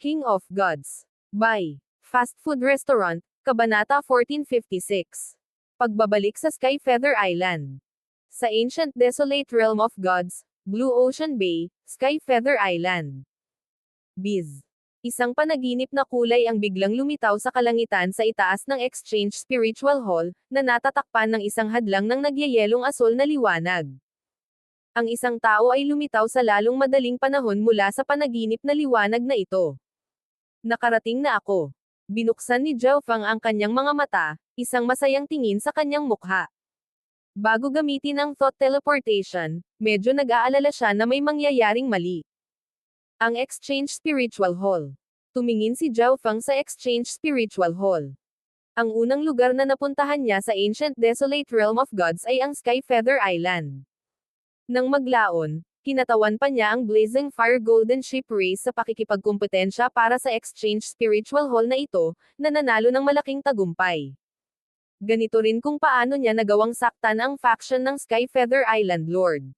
King of Gods. By Fast Food Restaurant, Kabanata 1456. Pagbabalik sa Skyfeather Island. Sa ancient desolate realm of gods, Blue Ocean Bay, Skyfeather Island. Biz. Isang panaginip na kulay ang biglang lumitaw sa kalangitan sa itaas ng Exchange Spiritual Hall, na natatakpan ng isang hadlang ng nagyayelong asol na liwanag. Ang isang tao ay lumitaw sa lalong madaling panahon mula sa panaginip na liwanag na ito. Nakarating na ako. Binuksan ni Zhao Fang ang kanyang mga mata, isang masayang tingin sa kanyang mukha. Bago gamitin ang thought teleportation, medyo nag-aalala siya na may mangyayaring mali. Ang Exchange Spiritual Hall. Tumingin si Zhao Fang sa Exchange Spiritual Hall. Ang unang lugar na napuntahan niya sa Ancient Desolate Realm of Gods ay ang Skyfeather Island. Nang maglaon, kinatawan pa niya ang Blazing Fire Golden Ship Race sa pakikipagkumpetensya para sa Exchange Spiritual Hall na ito, na nanalo ng malaking tagumpay. Ganito rin kung paano niya nagawang saktan ang faction ng Skyfeather Island Lord.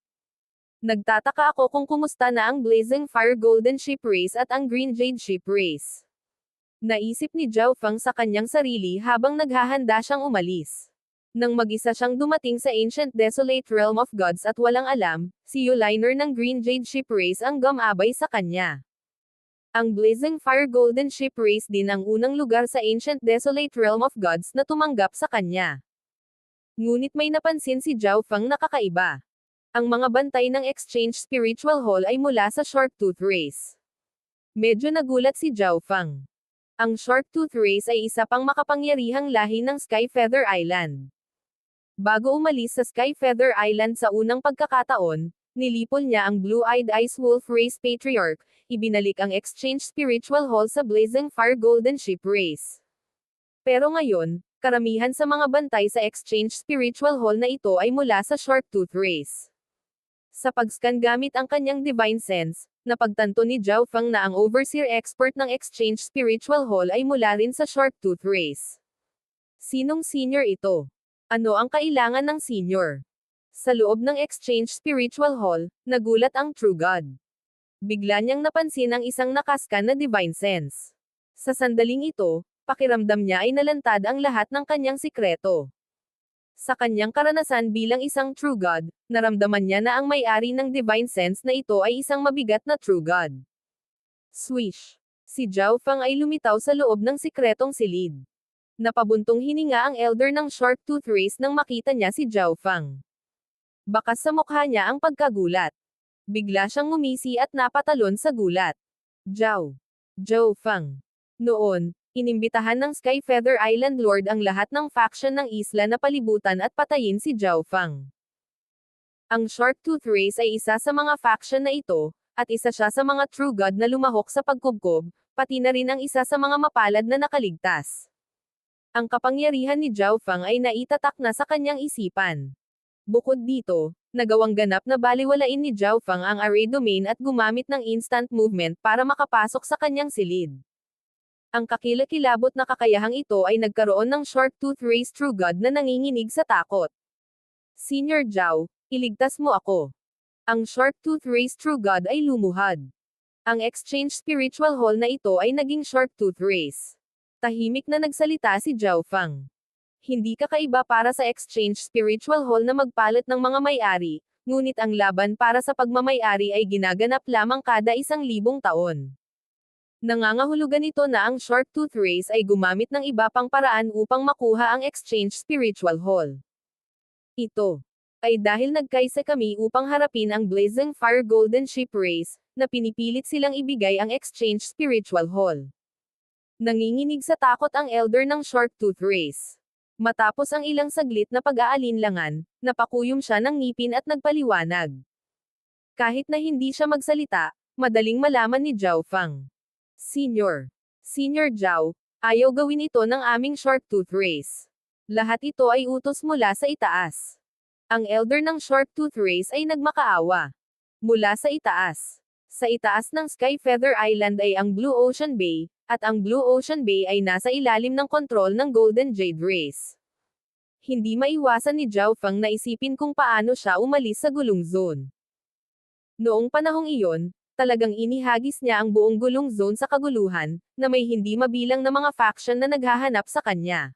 Nagtataka ako kung kumusta na ang Blazing Fire Golden Ship Race at ang Green Jade Ship Race. Naisip ni Zhao Fang sa kanyang sarili habang naghahanda siyang umalis. Nang mag-isa siyang dumating sa Ancient Desolate Realm of Gods at walang alam, si Yuliner ng Green Jade Ship Race ang gumabay sa kanya. Ang Blazing Fire Golden Ship Race din ang unang lugar sa Ancient Desolate Realm of Gods na tumanggap sa kanya. Ngunit may napansin si Zhao Fang na kakaiba. Ang mga bantay ng Exchange Spiritual Hall ay mula sa Sharktooth Race. Medyo nagulat si Zhao Fang. Ang Sharktooth Race ay isa pang makapangyarihang lahi ng Skyfeather Island. Bago umalis sa Skyfeather Island sa unang pagkakataon, nilipol niya ang Blue-Eyed Ice Wolf Race Patriarch, ibinalik ang Exchange Spiritual Hall sa Blazing Fire Golden Ship Race. Pero ngayon, karamihan sa mga bantay sa Exchange Spiritual Hall na ito ay mula sa Sharktooth Race. Sa pag-scan gamit ang kanyang Divine Sense, napagtanto ni Zhao Fang na ang Overseer Expert ng Exchange Spiritual Hall ay mula rin sa Sharktooth Race. Sinong senior ito? Ano ang kailangan ng senior? Sa loob ng Exchange Spiritual Hall, nagulat ang True God. Bigla niyang napansin ang isang nakaskan na Divine Sense. Sa sandaling ito, pakiramdam niya ay nalantad ang lahat ng kanyang sikreto. Sa kanyang karanasan bilang isang True God, naramdaman niya na ang may-ari ng Divine Sense na ito ay isang mabigat na True God. Swish! Si Zhao Fang ay lumitaw sa loob ng sikretong silid. Napabuntong hininga ang elder ng Sharktooth Race nang makita niya si Zhao Fang. Bakas sa mukha niya ang pagkagulat. Bigla siyang ngumisi at napatalon sa gulat. Zhao Fang. Noon, inimbitahan ng Skyfeather Island Lord ang lahat ng faction ng isla na palibutan at patayin si Zhao Fang. Ang Sharktooth Race ay isa sa mga faction na ito, at isa siya sa mga True God na lumahok sa pagkubkob, pati na rin ang isa sa mga mapalad na nakaligtas. Ang kapangyarihan ni Zhao Fang ay naitatak na sa kanyang isipan. Bukod dito, nagawang ganap na baliwalain ni Zhao Fang ang array domain at gumamit ng instant movement para makapasok sa kanyang silid. Ang kakilakilabot na kakayahang ito ay nagkaroon ng Sharktooth Race True God na nanginginig sa takot. Senior Zhao, iligtas mo ako. Ang Sharktooth Race True God ay lumuhad. Ang Exchange Spiritual Hall na ito ay naging Sharktooth Race. Tahimik na nagsalita si Zhao Fang. Hindi kakaiba para sa Exchange Spiritual Hall na magpalit ng mga may-ari, ngunit ang laban para sa pagmamay-ari ay ginaganap lamang kada 1,000 taon. Nangangahulugan ito na ang Sharktooth Race ay gumamit ng iba pang paraan upang makuha ang Exchange Spiritual Hall. Ito ay dahil nagkaisa kami upang harapin ang Blazing Fire Golden Ship Race, na pinipilit silang ibigay ang Exchange Spiritual Hall. Nanginginig sa takot ang elder ng Sharktooth Race. Matapos ang ilang saglit na pag-aalinlangan, napakuyom siya ng ngipin at nagpaliwanag. Kahit na hindi siya magsalita, madaling malaman ni Zhao Fang. Senior Zhao, ayaw gawin ito ng aming Sharktooth Race. Lahat ito ay utos mula sa itaas. Ang elder ng Sharktooth Race ay nagmakaawa. Mula sa itaas. Sa itaas ng Skyfeather Island ay ang Blue Ocean Bay, at ang Blue Ocean Bay ay nasa ilalim ng kontrol ng Golden Jade Race. Hindi maiwasan ni Zhao Fang na isipin kung paano siya umalis sa gulong zone. Noong panahong iyon, Talagang inihagis niya ang buong gulong zone sa kaguluhan, na may hindi mabilang na mga faction na naghahanap sa kanya.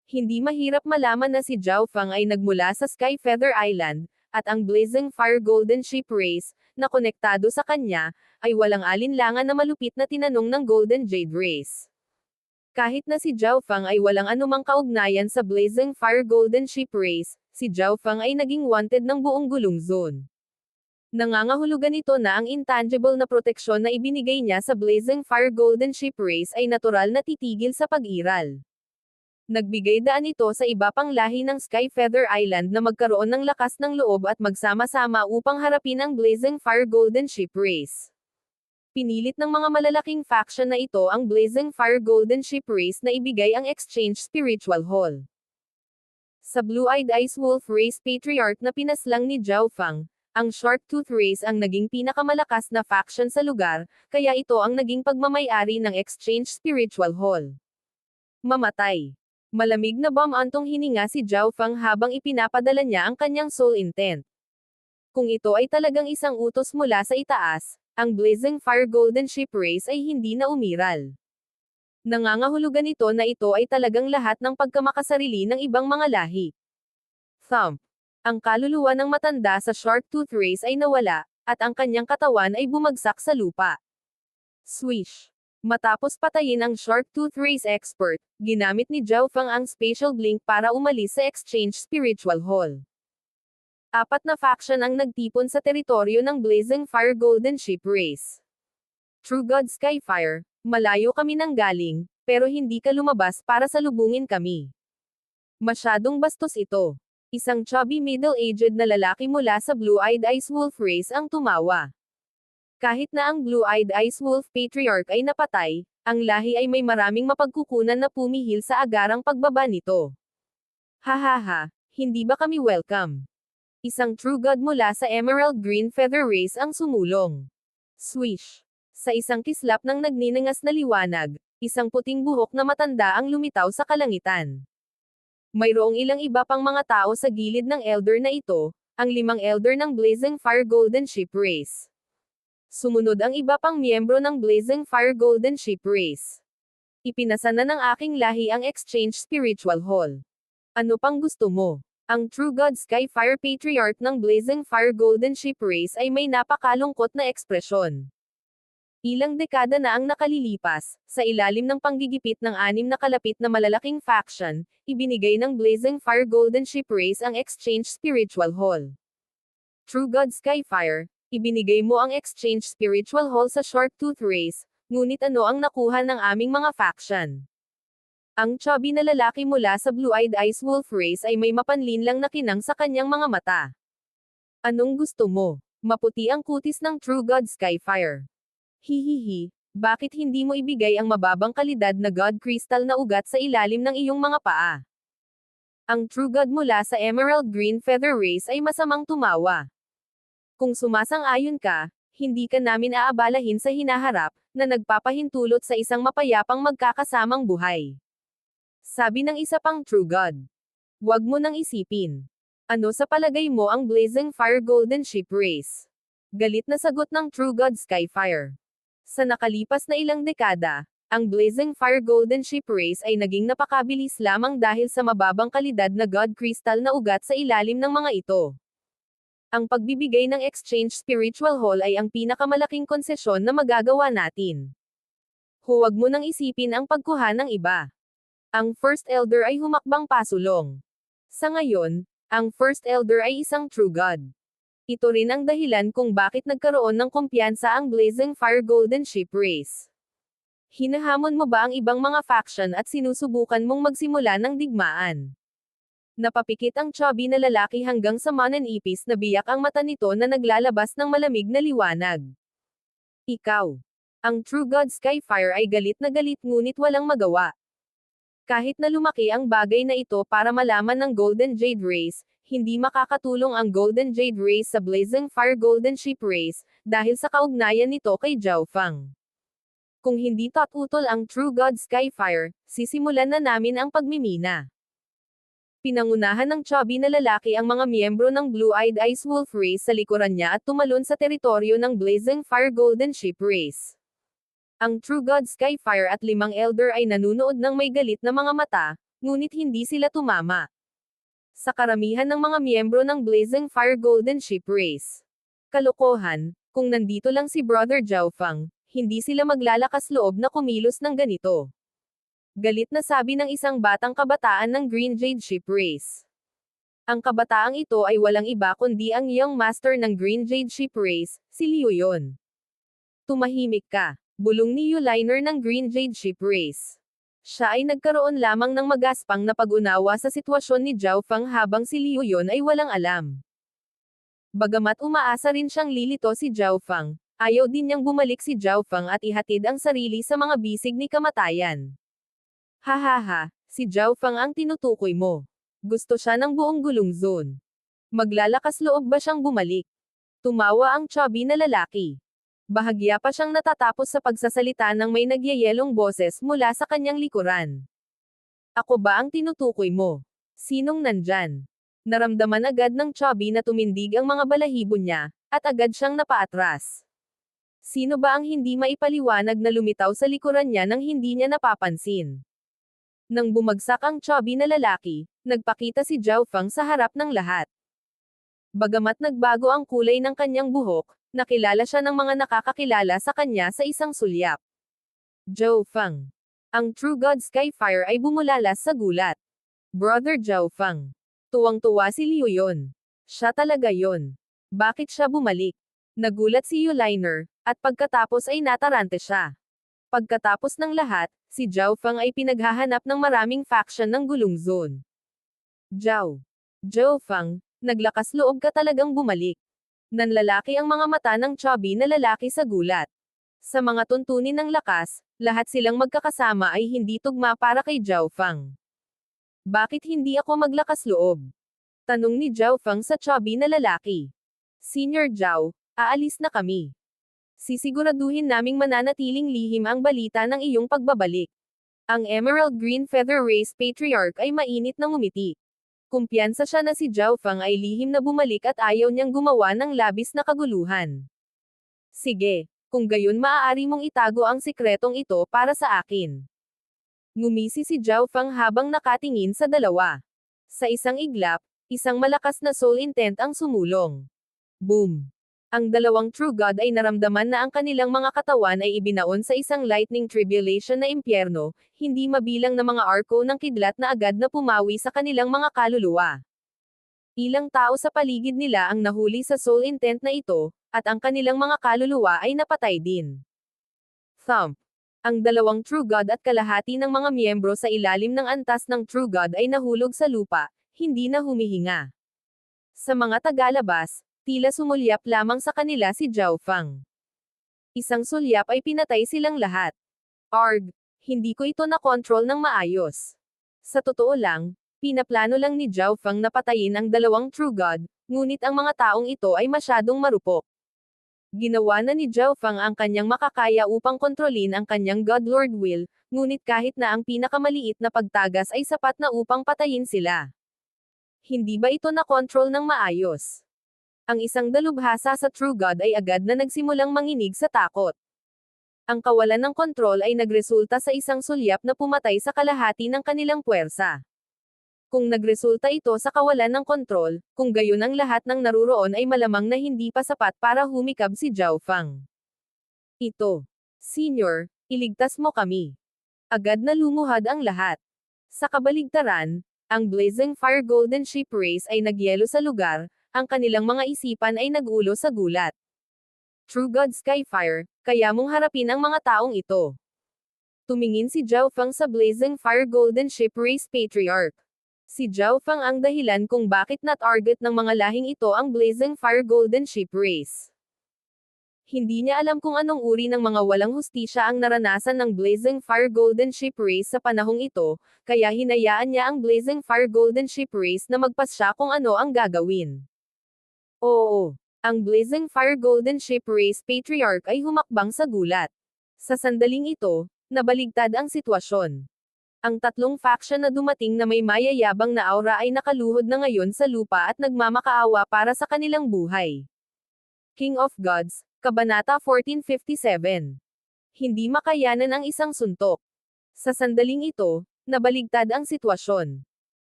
Hindi mahirap malaman na si Zhao Feng ay nagmula sa Sky Feather Island, at ang Blazing Fire Golden Ship Race, na konektado sa kanya, ay walang alinlangan na malupit na tinanong ng Golden Jade Race. Kahit na si Zhao Feng ay walang anumang kaugnayan sa Blazing Fire Golden Ship Race, si Zhao Feng ay naging wanted ng buong gulong zone. Nangangahulugan ito na ang intangible na proteksyon na ibinigay niya sa Blazing Fire Golden Ship Race ay natural na titigil sa pag-iral. Nagbigay daan ito sa iba pang lahi ng Sky Feather Island na magkaroon ng lakas ng loob at magsama-sama upang harapin ang Blazing Fire Golden Ship Race. Pinilit ng mga malalaking faction na ito ang Blazing Fire Golden Ship Race na ibigay ang Exchange Spiritual Hall. Sa Blue-Eyed Ice Wolf Race Patriarch na pinaslang ni Zhao Feng, ang Shark Tooth Race ang naging pinakamalakas na faction sa lugar, kaya ito ang naging pagmamay-ari ng Exchange Spiritual Hall. Mamatay. Malamig na bomb-antong hininga si Zhao Feng habang ipinapadala niya ang kanyang soul intent. Kung ito ay talagang isang utos mula sa itaas, ang Blazing Fire Golden Ship Race ay hindi na umiral. Nangangahulugan ito na ito ay talagang lahat ng pagkamakasarili ng ibang mga lahi. Thump. Ang kaluluwa ng matanda sa Shark Tooth Race ay nawala, at ang kanyang katawan ay bumagsak sa lupa. Swish. Matapos patayin ang Shark Tooth Race expert, ginamit ni Zhao Feng ang Spatial Blink para umalis sa Exchange Spiritual Hall. 4 na faction ang nagtipon sa teritoryo ng Blazing Fire Golden Ship Race. True God Skyfire, malayo kami nang galing, pero hindi ka lumabas para salubungin kami. Masyadong bastos ito. Isang chubby middle-aged na lalaki mula sa Blue-Eyed Ice Wolf Race ang tumawa. Kahit na ang Blue-Eyed Ice Wolf Patriarch ay napatay, ang lahi ay may maraming mapagkukunan na pumihil sa agarang pagbaba nito. Hahaha, hindi ba kami welcome? Isang true god mula sa Emerald Green Feather Race ang sumulong. Swish. Sa isang kislap ng nagniningas na liwanag, isang puting buhok na matanda ang lumitaw sa kalangitan. Mayroong ilang iba pang mga tao sa gilid ng elder na ito, ang 5 elder ng Blazing Fire Golden Ship Race. Sumunod ang iba pang miyembro ng Blazing Fire Golden Ship Race. Ipinasa na ng aking lahi ang Exchange Spiritual Hall. Ano pang gusto mo? Ang True God Skyfire Patriarch ng Blazing Fire Golden Ship Race ay may napakalungkot na ekspresyon. Ilang dekada na ang nakalilipas, sa ilalim ng panggigipit ng 6 na kalapit na malalaking faction, ibinigay ng Blazing Fire Golden Ship Race ang Exchange Spiritual Hall. True God Skyfire, ibinigay mo ang Exchange Spiritual Hall sa Shark Tooth Race, ngunit ano ang nakuha ng aming mga faction? Ang chubby na lalaki mula sa Blue-Eyed Ice Wolf Race ay may mapanlinlang na kinang sa kanyang mga mata. Anong gusto mo? Maputi ang kutis ng True God Skyfire. Hihihi, bakit hindi mo ibigay ang mababang kalidad na God Crystal na ugat sa ilalim ng iyong mga paa? Ang True God mula sa Emerald Green Feather Race ay masamang tumawa. Kung sumasang-ayon ka, hindi ka namin aabalahin sa hinaharap, na nagpapahintulot sa isang mapayapang magkakasamang buhay. Sabi ng isa pang True God. Huwag mo nang isipin. Ano sa palagay mo ang Blazing Fire Golden Ship Race? Galit na sagot ng True God Skyfire. Sa nakalipas na ilang dekada, ang Blazing Fire Golden Ship Race ay naging napakabilis lamang dahil sa mababang kalidad na God Crystal na ugat sa ilalim ng mga ito. Ang pagbibigay ng Exchange Spiritual Hall ay ang pinakamalaking konsesyon na magagawa natin. Huwag mo nang isipin ang pagkuha ng iba. Ang First Elder ay humakbang pasulong. Sa ngayon, ang First Elder ay isang True God. Ito rin ang dahilan kung bakit nagkaroon ng kumpiyansa ang Blazing Fire Golden Ship Race. Hinahamon mo ba ang ibang mga faction at sinusubukan mong magsimula ng digmaan? Napapikit ang chubby na lalaki hanggang sa mananipis na biyak ang mata nito na naglalabas ng malamig na liwanag. Ikaw. Ang True God Skyfire ay galit na galit ngunit walang magawa. Kahit na lumaki ang bagay na ito para malaman ng Golden Jade Race, hindi makakatulong ang Golden Jade Race sa Blazing Fire Golden Ship Race, dahil sa kaugnayan nito kay Zhao Feng. Kung hindi tututol ang True God Skyfire, sisimulan na namin ang pagmimina. Pinangunahan ng chubby na lalaki ang mga miyembro ng Blue-Eyed Ice Wolf Race sa likuran niya at tumalon sa teritoryo ng Blazing Fire Golden Ship Race. Ang True God Skyfire at 5 Elder ay nanunood ng may galit na mga mata, ngunit hindi sila tumama. Sa karamihan ng mga miyembro ng Blazing Fire Golden Ship Race. Kalokohan, kung nandito lang si Brother Jiaofang, hindi sila maglalakas loob na kumilos ng ganito. Galit na sabi ng isang batang kabataan ng Green Jade Ship Race. Ang kabataang ito ay walang iba kundi ang young master ng Green Jade Ship Race, si Liu Yun. Tumahimik ka, bulong ni Yuliner ng Green Jade Ship Race. Siya ay nagkaroon lamang ng magaspang na pag-unawa sa sitwasyon ni Jiaofang habang si Liu Yun ay walang alam. Bagamat umaasa rin siyang lilito si Jiaofang, ayaw din niyang bumalik si Jiaofang at ihatid ang sarili sa mga bisig ni kamatayan. Hahaha, si Jiaofang ang tinutukoy mo. Gusto siya ng buong gulong zone. Maglalakas loob ba siyang bumalik? Tumawa ang chubby na lalaki. Bahagya pa siyang natatapos sa pagsasalita ng may nagyayelong boses mula sa kanyang likuran. Ako ba ang tinutukoy mo? Sinong nandyan? Naramdaman agad ng chubby na tumindig ang mga balahibo niya, at agad siyang napaatras. Sino ba ang hindi maipaliwanag na lumitaw sa likuran niya nang hindi niya napapansin? Nang bumagsak ang chubby na lalaki, nagpakita si Jiaofang sa harap ng lahat. Bagamat nagbago ang kulay ng kanyang buhok, nakilala siya ng mga nakakakilala sa kanya sa isang sulyap. Jiaofang. Ang True God Skyfire ay bumulalas sa gulat. Brother Jiaofang. Tuwang-tuwa si Liu Yun. Siya talaga yon. Bakit siya bumalik? Nagulat si Yuliner, at pagkatapos ay natarante siya. Pagkatapos ng lahat, si Jiaofang ay pinaghahanap ng maraming faction ng gulong zone. Jiaofang, naglakas loob ka talagang bumalik. Nanlalaki ang mga mata ng chubby na lalaki sa gulat. Sa mga tuntunin ng lakas, lahat silang magkakasama ay hindi tugma para kay Jiaofang. Bakit hindi ako maglakas loob? Tanong ni Jiaofang sa chubby na lalaki. Senior Jiao, aalis na kami. Sisiguraduhin naming mananatiling lihim ang balita ng iyong pagbabalik. Ang Emerald Green Feather Race Patriarch ay mainit na ngumiti. Kumpiyansa siya na si Jiaofang ay lihim na bumalik at ayaw niyang gumawa ng labis na kaguluhan. Sige, kung gayon maaari mong itago ang sikretong ito para sa akin. Ngumisi si Jiaofang habang nakatingin sa dalawa. Sa isang iglap, isang malakas na soul intent ang sumulong. Boom! Ang dalawang True God ay naramdaman na ang kanilang mga katawan ay ibinaon sa isang lightning tribulation na impyerno, hindi mabilang na mga arko ng kidlat na agad na pumawi sa kanilang mga kaluluwa. Ilang tao sa paligid nila ang nahuli sa soul intent na ito, at ang kanilang mga kaluluwa ay napatay din. Thump! Ang dalawang True God at kalahati ng mga miyembro sa ilalim ng antas ng True God ay nahulog sa lupa, hindi na humihinga. Sa mga tagalabas, tila sumulyap lamang sa kanila si Jiaofang. Isang sulyap ay pinatay silang lahat. Arg! Hindi ko ito na-control ng maayos. Sa totoo lang, pinaplano lang ni Jiaofang na patayin ang dalawang True God, ngunit ang mga taong ito ay masyadong marupok. Ginawa na ni Jiaofang ang kanyang makakaya upang kontrolin ang kanyang God Lord Will, ngunit kahit na ang pinakamaliit na pagtagas ay sapat na upang patayin sila. Hindi ba ito na-control ng maayos? Ang isang dalubhasa sa True God ay agad na nagsimulang manginig sa takot. Ang kawalan ng kontrol ay nagresulta sa isang sulyap na pumatay sa kalahati ng kanilang puwersa. Kung nagresulta ito sa kawalan ng kontrol, kung gayon ang lahat ng naruroon ay malamang na hindi pa sapat para humikab si Jiaofang. Ito. Senior, iligtas mo kami. Agad na lumuhad ang lahat. Sa kabaligtaran, ang Blazing Fire Golden Ship Race ay nagyelo sa lugar, ang kanilang mga isipan ay nag-ulo sa gulat. True God Skyfire, kaya mong harapin ang mga taong ito. Tumingin si Jiaofang sa Blazing Fire Golden Ship Race Patriarch. Si Jiaofang ang dahilan kung bakit na-target ng mga lahing ito ang Blazing Fire Golden Ship Race. Hindi niya alam kung anong uri ng mga walang hustisya ang naranasan ng Blazing Fire Golden Ship Race sa panahong ito, kaya hinayaan niya ang Blazing Fire Golden Ship Race na magpasya kung ano ang gagawin. Oo, ang Blazing Fire Golden Ship Race Patriarch ay humakbang sa gulat. Sa sandaling ito, nabaligtad ang sitwasyon. Ang tatlong faction na dumating na may mayayabang na aura ay nakaluhod na ngayon sa lupa at nagmamakaawa para sa kanilang buhay. King of Gods, Kabanata 1457. Hindi makayanan ang isang suntok. Sa sandaling ito, nabaligtad ang sitwasyon.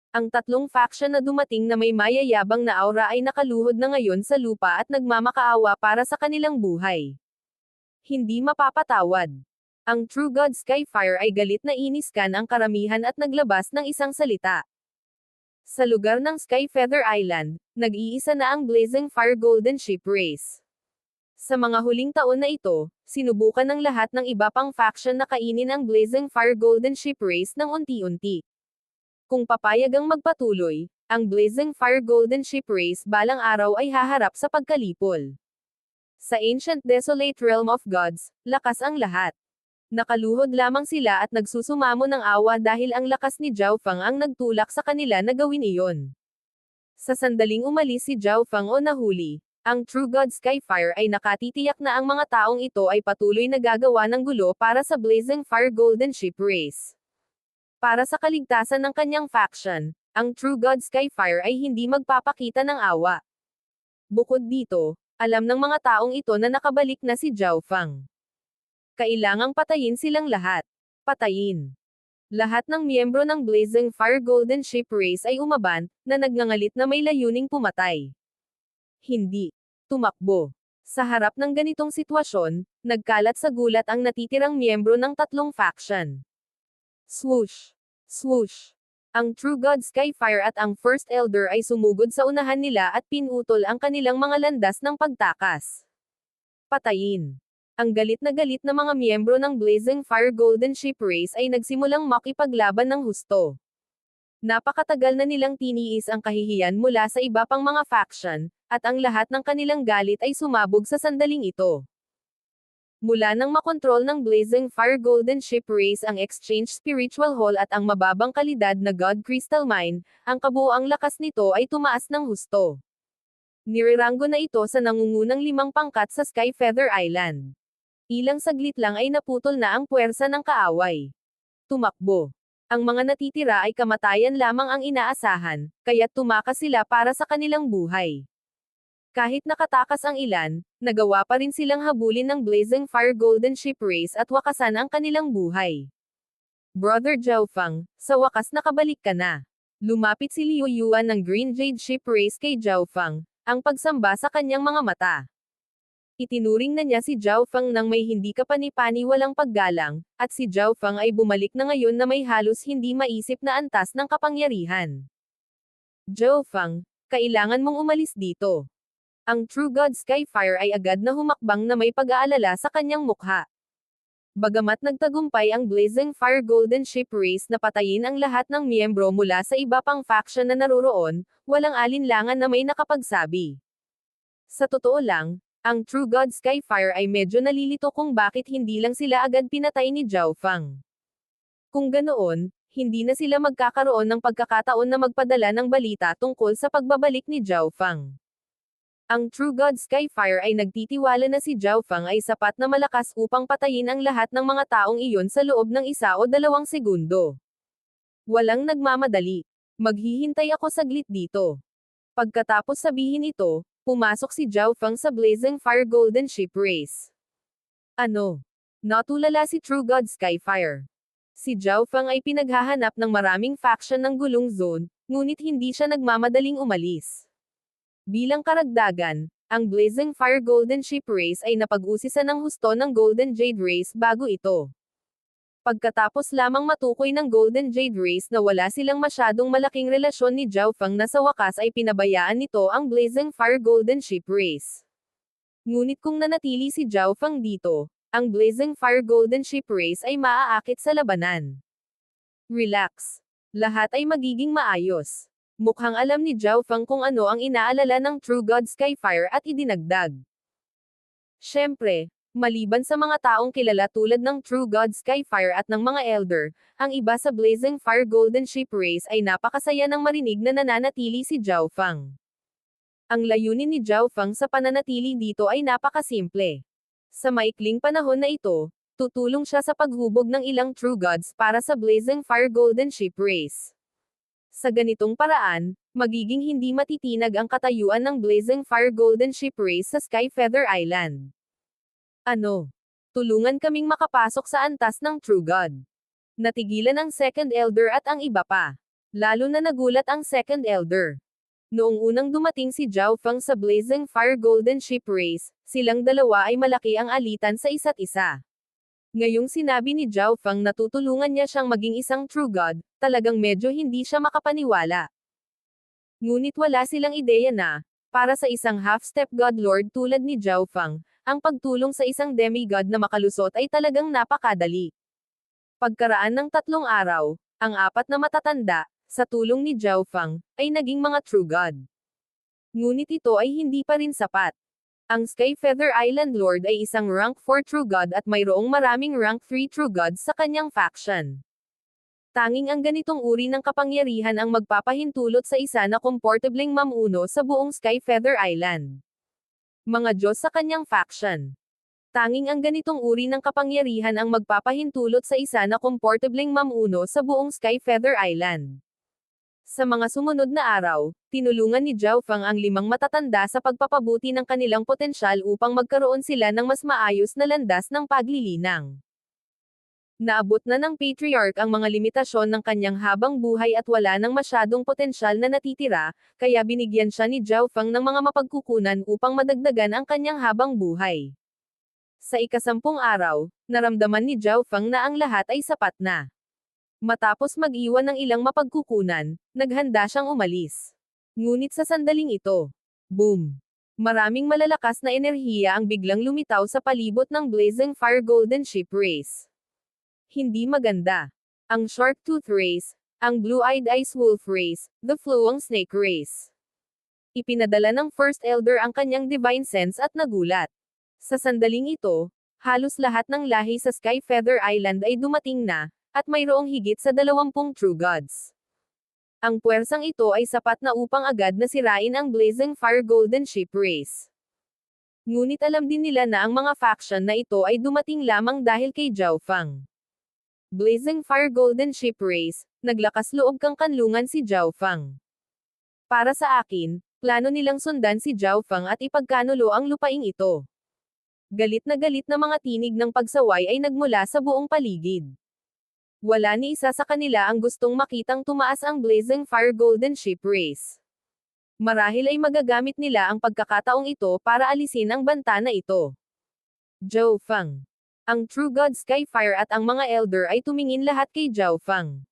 Ang tatlong faction na dumating na may mayayabang na aura ay nakaluhod na ngayon sa lupa at nagmamakaawa para sa kanilang buhay. Hindi mapapatawad. Ang True God Skyfire ay galit na iniskan ang karamihan at naglabas ng isang salita. Sa lugar ng Skyfeather Island, nag-iisa na ang Blazing Fire Golden Ship Race. Sa mga huling taon na ito, sinubukan ng lahat ng iba pang faction na kainin ang Blazing Fire Golden Ship Race ng unti-unti. Kung papayagang magpatuloy, ang Blazing Fire Golden Ship Race balang araw ay haharap sa pagkalipol. Sa Ancient Desolate Realm of Gods, lakas ang lahat. Nakaluhod lamang sila at nagsusumamo ng awa dahil ang lakas ni Zhao Fang ang nagtulak sa kanila na gawin iyon. Sa sandaling umalis si Zhao Fang o nahuli, ang True God Skyfire ay nakatitiyak na ang mga taong ito ay patuloy na gagawa ng gulo para sa Blazing Fire Golden Ship Race. Para sa kaligtasan ng kanyang faction, ang True God Skyfire ay hindi magpapakita ng awa. Bukod dito, alam ng mga taong ito na nakabalik na si Zhao Fang. Kailangang patayin silang lahat. Patayin. Lahat ng miyembro ng Blazing Fire Golden Ship Race ay umaban, na nagngangalit na may layuning pumatay. Hindi. Tumakbo. Sa harap ng ganitong sitwasyon, nagkalat sa gulat ang natitirang miyembro ng tatlong faction. Swoosh. Swoosh. Ang True God Skyfire at ang First Elder ay sumugod sa unahan nila at pinutol ang kanilang mga landas ng pagtakas. Patayin. Ang galit na mga miyembro ng Blazing Fire Golden Ship Race ay nagsimulang makipaglaban ng husto. Napakatagal na nilang tiniis ang kahihiyan mula sa iba pang mga faction, at ang lahat ng kanilang galit ay sumabog sa sandaling ito. Mula nang makontrol ng Blazing Fire Golden Ship Race ang Exchange Spiritual Hall at ang mababang kalidad na God Crystal Mine, ang kabuuang lakas nito ay tumaas ng husto. Nireranggo na ito sa nangungunang 5 pangkat sa Skyfeather Island. Ilang saglit lang ay naputol na ang puwersa ng kaaway. Tumakbo. Ang mga natitira ay kamatayan lamang ang inaasahan, kaya't tumakas sila para sa kanilang buhay. Kahit nakatakas ang ilan, nagawa pa rin silang habulin ng Blazing Fire Golden Ship Race at wakasan ang kanilang buhay. Brother Zhao Fang, sa wakas nakabalik ka na. Lumapit si Liu Yuan ng Green Jade Ship Race kay Zhao Fang, ang pagsamba sa kanyang mga mata. Itinuring na niya si Zhao Fang nang may hindi kapani-pani walang paggalang, at si Zhao Fang ay bumalik na ngayon na may halos hindi maisip na antas ng kapangyarihan. Zhao Fang, kailangan mong umalis dito. Ang True God Skyfire ay agad na humakbang na may pag-aalala sa kanyang mukha. Bagamat nagtagumpay ang Blazing Fire Golden Ship Race na patayin ang lahat ng miyembro mula sa iba pang faction na naroroon, walang alinlangan na may nakapagsabi. Sa totoo lang, ang True God Skyfire ay medyo nalilito kung bakit hindi lang sila agad pinatay ni Zhao Fang. Kung ganoon, hindi na sila magkakaroon ng pagkakataon na magpadala ng balita tungkol sa pagbabalik ni Zhao Fang. Ang True God Skyfire ay nagtitiwala na si Zhao Fang ay sapat na malakas upang patayin ang lahat ng mga taong iyon sa loob ng 1 o 2 segundo. Walang nagmamadali. Maghihintay ako saglit dito. Pagkatapos sabihin ito, pumasok si Zhao Fang sa Blazing Fire Golden Ship Race. Ano? Natulala si True God Skyfire. Si Zhao Fang ay pinaghahanap ng maraming faction ng gulong zone, ngunit hindi siya nagmamadaling umalis. Bilang karagdagan, ang Blazing Fire Golden Ship Race ay napag-usisan ng husto ng Golden Jade Race bago ito. Pagkatapos lamang matukoy ng Golden Jade Race na wala silang masyadong malaking relasyon ni Zhao Fang na sa wakas ay pinabayaan nito ang Blazing Fire Golden Ship Race. Ngunit kung nanatili si Zhao Fang dito, ang Blazing Fire Golden Ship Race ay maaakit sa labanan. Relax. Lahat ay magiging maayos. Mukhang alam ni Zhao Fang kung ano ang inaalala ng True God Skyfire at idinagdag. Siyempre, maliban sa mga taong kilala tulad ng True God Skyfire at ng mga Elder, ang iba sa Blazing Fire Golden Ship Race ay napakasaya nang marinig na nananatili si Zhao Fang. Ang layunin ni Zhao Fang sa pananatili dito ay napakasimple. Sa maikling panahon na ito, Tutulong siya sa paghubog ng ilang True Gods para sa Blazing Fire Golden Ship Race. Sa ganitong paraan, magiging hindi matitinag ang katayuan ng Blazing Fire Golden Ship Race sa Skyfeather Island. Ano? Tulungan kaming makapasok sa antas ng True God. Natigilan ang Second Elder at ang iba pa. Lalo na nagulat ang Second Elder. Noong unang dumating si Zhao Feng sa Blazing Fire Golden Ship Race, silang dalawa ay malaki ang alitan sa isa't isa. Ngayong sinabi ni Zhao Feng na tutulungan niya siyang maging isang True God, talagang medyo hindi siya makapaniwala. Ngunit wala silang ideya na, para sa isang half-step God Lord tulad ni Zhao Feng, ang pagtulong sa isang demigod na makalusot ay talagang napakadali. Pagkaraan ng 3 araw, ang 4 na matatanda, sa tulong ni Zhao Feng, ay naging mga True God. Ngunit ito ay hindi pa rin sapat. Ang Skyfeather Island Lord ay isang rank 4 True God at mayroong maraming rank 3 True Gods sa kanyang faction. Tanging ang ganitong uri ng kapangyarihan ang magpapahintulot sa isa na komportableng mamuno sa buong Skyfeather Island. Mga Diyos sa kanyang faction. Tanging ang ganitong uri ng kapangyarihan ang magpapahintulot sa isa na komportableng mamuno sa buong Skyfeather Island. Sa mga sumunod na araw, tinulungan ni Zhao Feng ang 5 matatanda sa pagpapabuti ng kanilang potensyal upang magkaroon sila ng mas maayos na landas ng paglilinang. Naabot na ng Patriarch ang mga limitasyon ng kanyang habang buhay at wala nang masyadong potensyal na natitira, kaya binigyan siya ni Zhao Feng ng mga mapagkukunan upang madagdagan ang kanyang habang buhay. Sa ika-10 araw, naramdaman ni Zhao Feng na ang lahat ay sapat na. Matapos mag-iwan ng ilang mapagkukunan, naghanda siyang umalis. Ngunit sa sandaling ito, boom! Maraming malalakas na enerhiya ang biglang lumitaw sa palibot ng Blazing Fire Golden Ship Race. Hindi maganda. Ang Shark Tooth Race, ang Blue-Eyed Ice Wolf Race, the Flowing Snake Race. Ipinadala ng First Elder ang kanyang Divine Sense at nagulat. Sa sandaling ito, halos lahat ng lahi sa Skyfeather Island ay dumating na, at mayroong higit sa 20 True Gods. Ang puwersang ito ay sapat na upang agad na sirain ang Blazing Fire Golden Ship Race. Ngunit alam din nila na ang mga faction na ito ay dumating lamang dahil kay Zhao Feng. Blazing Fire Golden Ship Race, naglakas loob kang kanlungan si Zhao Feng. Para sa akin, plano nilang sundan si Zhao Feng at ipagkanulo ang lupaing ito. Galit na mga tinig ng pagsaway ay nagmula sa buong paligid. Wala ni isa sa kanila ang gustong makitang tumaas ang Blazing Fire Golden Ship Race. Marahil ay magagamit nila ang pagkakataong ito para alisin ang banta na ito. Zhao Feng. Ang True God Skyfire at ang mga Elder ay tumingin lahat kay Zhao Feng.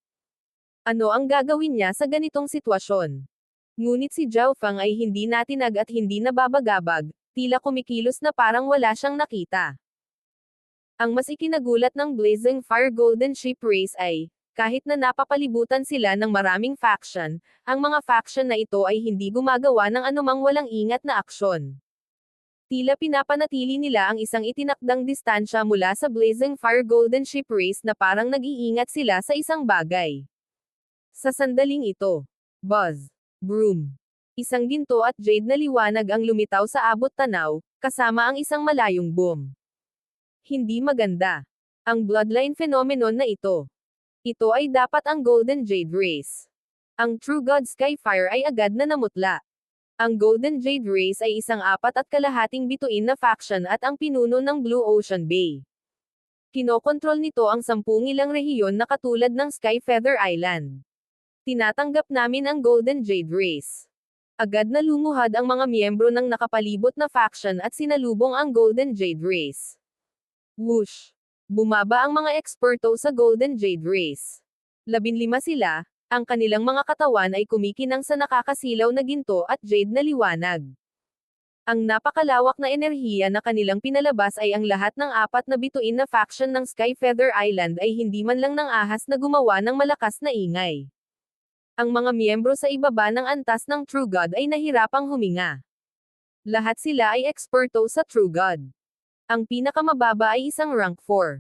Ano ang gagawin niya sa ganitong sitwasyon? Ngunit si Zhao Feng ay hindi natinag at hindi nababagabag, tila kumikilos na parang wala siyang nakita. Ang mas ikinagulat ng Blazing Fire Golden Ship Race ay, kahit na napapalibutan sila ng maraming faction, ang mga faction na ito ay hindi gumagawa ng anumang walang ingat na aksyon. Tila pinapanatili nila ang isang itinakdang distansya mula sa Blazing Fire Golden Ship Race na parang nag-iingat sila sa isang bagay. Sa sandaling ito, buzz, broom, isang ginto at jade na liwanag ang lumitaw sa abot tanaw, kasama ang isang malayong boom. Hindi maganda. Ang bloodline phenomenon na ito. Ito ay dapat ang Golden Jade Race. Ang True God Skyfire ay agad na namutla. Ang Golden Jade Race ay isang 4.5 bituin na faction at ang pinuno ng Blue Ocean Bay. Kinokontrol nito ang 10 ilang rehiyon na katulad ng Skyfeather Island. Tinatanggap namin ang Golden Jade Race. Agad na lumuhad ang mga miyembro ng nakapalibot na faction at sinalubong ang Golden Jade Race. Whoosh! Bumaba ang mga eksperto sa Golden Jade Race. 15 sila, ang kanilang mga katawan ay kumikinang sa nakakasilaw na ginto at jade na liwanag. Ang napakalawak na enerhiya na kanilang pinalabas ay ang lahat ng 4 na bituin na faction ng Skyfeather Island ay hindi man lang ng ahas na gumawa ng malakas na ingay. Ang mga miyembro sa ibaba ng antas ng True God ay nahirapang huminga. Lahat sila ay eksperto sa True God. Ang pinakamababa ay isang rank 4.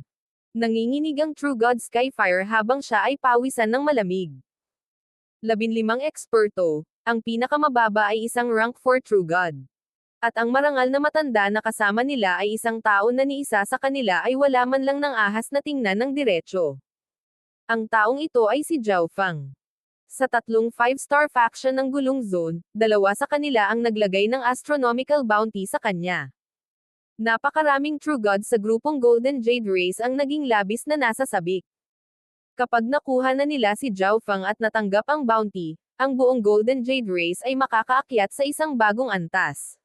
Nanginginig ang True God Skyfire habang siya ay pawisan ng malamig. 15 eksperto, ang pinakamababa ay isang rank 4 True God. At ang marangal na matanda na kasama nila ay isang tao na ni isa sa kanila ay wala man lang ng ahas na tingnan ng diretso. Ang taong ito ay si Zhao Fang. Sa tatlong 5-star faction ng Gulong Zone, 2 sa kanila ang naglagay ng astronomical bounty sa kanya. Napakaraming True Gods sa grupong Golden Jade Race ang naging labis na nasa sabik. Kapag nakuha na nila si Zhao Fang at natanggap ang bounty, ang buong Golden Jade Race ay makakaakyat sa isang bagong antas.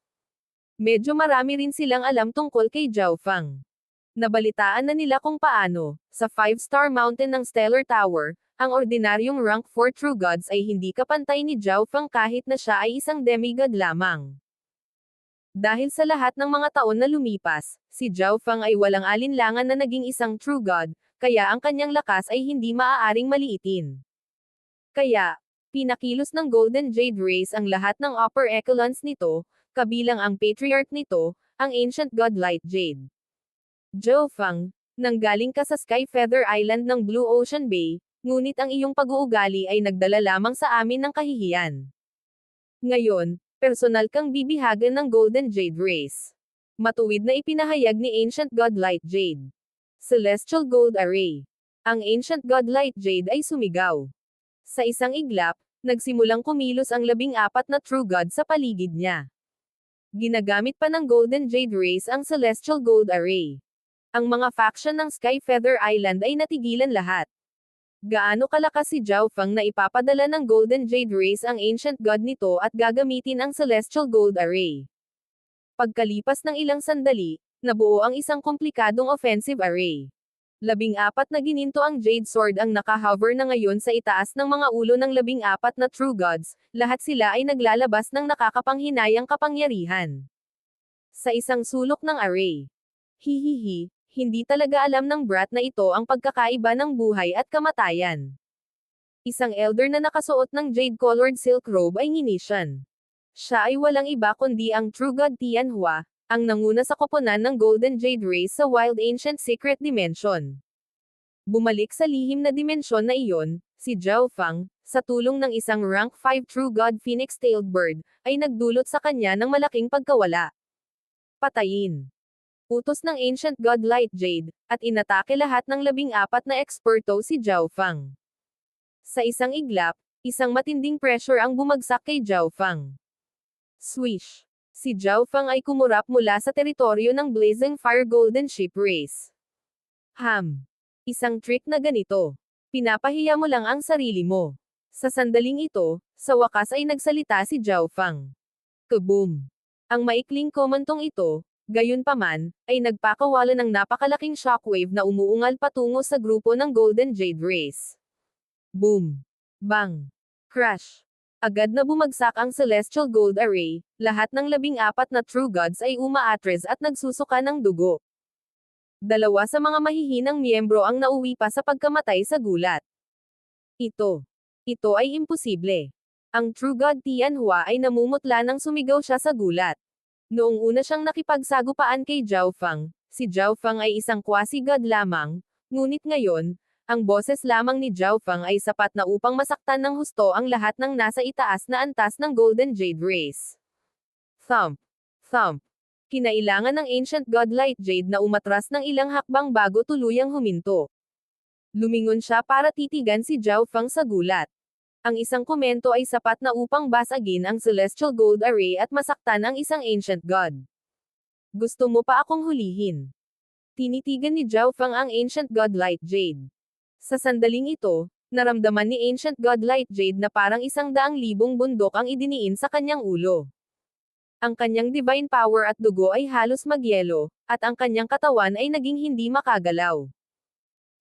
Medyo marami rin silang alam tungkol kay Zhao Fang. Nabalitaan na nila kung paano, sa 5-star mountain ng Stellar Tower, ang ordinaryong rank 4 True Gods ay hindi kapantay ni Zhao Fang kahit na siya ay isang demigod lamang. Dahil sa lahat ng mga taon na lumipas, si Zhao Fang ay walang alinlangan na naging isang True God, kaya ang kanyang lakas ay hindi maaaring maliitin. Kaya, pinakilos ng Golden Jade Race ang lahat ng upper echelons nito, kabilang ang patriarch nito, ang Ancient God Light Jade. Zhao Fang, nanggaling ka sa Sky Feather Island ng Blue Ocean Bay, ngunit ang iyong pag-uugali ay nagdala lamang sa amin ng kahihiyan. Ngayon, personal kang bibihagan ng Golden Jade Race. Matuwid na ipinahayag ni Ancient God Light Jade. Celestial Gold Array. Ang Ancient God Light Jade ay sumigaw. Sa isang iglap, nagsimulang kumilos ang 14 na True God sa paligid niya. Ginagamit pa ng Golden Jade Race ang Celestial Gold Array. Ang mga faction ng Sky Feather Island ay natigilan lahat. Gaano kalakas si Zhao Fang na ipapadala ng Golden Jade Race ang Ancient God nito at gagamitin ang Celestial Gold Array. Pagkalipas ng ilang sandali, nabuo ang isang komplikadong offensive array. 14 na gininto ang Jade Sword ang nakahover na ngayon sa itaas ng mga ulo ng 14 na True Gods, lahat sila ay naglalabas ng nakakapanghinayang kapangyarihan. Sa isang sulok ng array. Hihihi, hindi talaga alam ng brat na ito ang pagkakaiba ng buhay at kamatayan. Isang elder na nakasuot ng jade-colored silk robe ay nginisyan. Siya ay walang iba kundi ang True God Tianhua, ang nanguna sa koponan ng Golden Jade Race sa Wild Ancient Secret Dimension. Bumalik sa lihim na dimensyon na iyon, si Zhao Fang, sa tulong ng isang rank 5 True God Phoenix-tailed bird, ay nagdulot sa kanya ng malaking pagkawala. Patayin. Utos ng Ancient God Light Jade, at inatake lahat ng 14 na eksperto si Zhao Fang. Sa isang iglap, isang matinding pressure ang bumagsak kay Zhao Fang. Swish. Si Zhao Fang ay kumurap mula sa teritoryo ng Blazing Fire Golden Ship Race. Isang trick na ganito. Pinapahiya mo lang ang sarili mo. Sa sandaling ito, sa wakas ay nagsalita si Zhao Fang. Kaboom! Ang maikling komantong ito, gayunpaman, ay nagpakawala ng napakalaking shockwave na umuungal patungo sa grupo ng Golden Jade Race. Boom! Bang! Crash! Agad na bumagsak ang Celestial Gold Array, lahat ng 14 na True Gods ay umaatres at nagsusuka ng dugo. 2 sa mga mahihinang miyembro ang nauwi pa sa pagkamatay sa gulat. Ito ay imposible. Ang True God Tianhua ay namumutla nang sumigaw siya sa gulat. Noong una siyang nakipagsagupaan kay Zhao Fang, si Zhao Fang ay isang quasi-god lamang, ngunit ngayon, ang boses lamang ni Zhao Fang ay sapat na upang masaktan ng husto ang lahat ng nasa itaas na antas ng Golden Jade Race. Thump! Thump! Kinailangan ng Ancient God Light Jade na umatras ng ilang hakbang bago tuluyang huminto. Lumingon siya para titigan si Zhao Fang sa gulat. Ang isang komento ay sapat na upang basagin ang Celestial Gold Array at masaktan ang isang Ancient God. Gusto mo pa akong hulihin? Tinitigan ni Zhao Fang ang Ancient God Light Jade. Sa sandaling ito, naramdaman ni Ancient God Light Jade na parang 100,000 bundok ang idiniin sa kanyang ulo. Ang kanyang divine power at dugo ay halos magyelo, at ang kanyang katawan ay naging hindi makagalaw.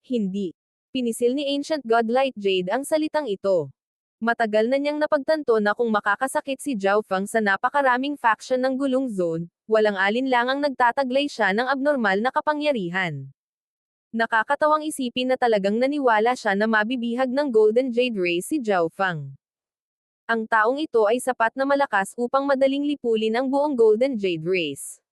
Hindi. Pinisil ni Ancient God Light Jade ang salitang ito. Matagal na niyang napagtanto na kung makakasakit si Zhao Fang sa napakaraming faction ng Gulong Zone, walang alinlangang nagtataglay siya ng abnormal na kapangyarihan. Nakakatawang isipin na talagang naniwala siya na mabibihag ng Golden Jade Race si Zhao Fang. Ang taong ito ay sapat na malakas upang madaling lipulin ang buong Golden Jade Race.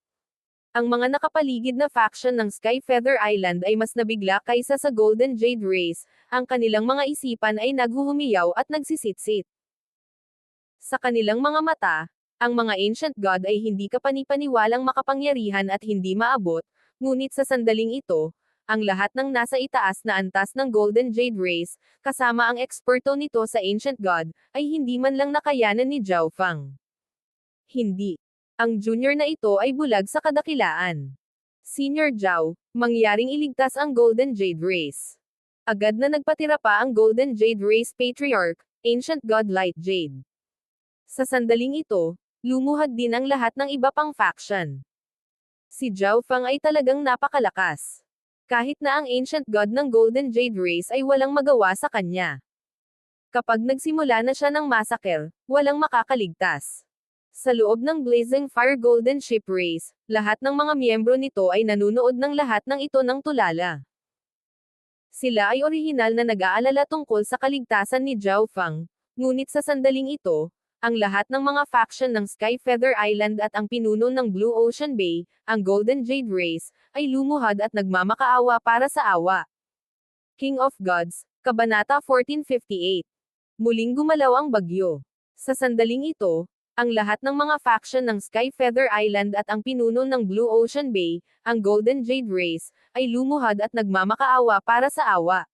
Ang mga nakapaligid na faction ng Sky Feather Island ay mas nabigla kaysa sa Golden Jade Race, ang kanilang mga isipan ay naghuhumiyaw at nagsisitsit. Sa kanilang mga mata, Ang mga ancient god ay hindi kapani-paniwalang makapangyarihan at hindi maabot, ngunit sa sandaling ito, ang lahat ng nasa itaas na antas ng Golden Jade Race, kasama ang eksperto nito sa ancient god, ay hindi man lang nakayanan ni Zhao Fang. Hindi. Ang junior na ito ay bulag sa kadakilaan. Senior Zhao, mangyaring iligtas ang Golden Jade Race. Agad na nagpatira pa ang Golden Jade Race Patriarch, Ancient God Light Jade. Sa sandaling ito, lumuhad din ang lahat ng iba pang faction. Si Zhao Fang ay talagang napakalakas. Kahit na ang Ancient God ng Golden Jade Race ay walang magawa sa kanya. Kapag nagsimula na siya ng massacre, walang makakaligtas. Sa loob ng Blazing Fire Golden Ship Race, lahat ng mga miyembro nito ay nanunood ng lahat ng ito ng tulala. Sila ay orihinal na nag-aalala tungkol sa kaligtasan ni Zhao Fang, ngunit sa sandaling ito, ang lahat ng mga faction ng Sky Feather Island at ang pinuno ng Blue Ocean Bay, ang Golden Jade Race, ay lumuhad at nagmamakaawa para sa awa. King of Gods, Kabanata 1458. Muling gumalaw ang bagyo. Sa sandaling ito, ang lahat ng mga faction ng Sky Feather Island at ang pinuno ng Blue Ocean Bay, ang Golden Jade Race, ay lumuhad at nagmamakaawa para sa awa.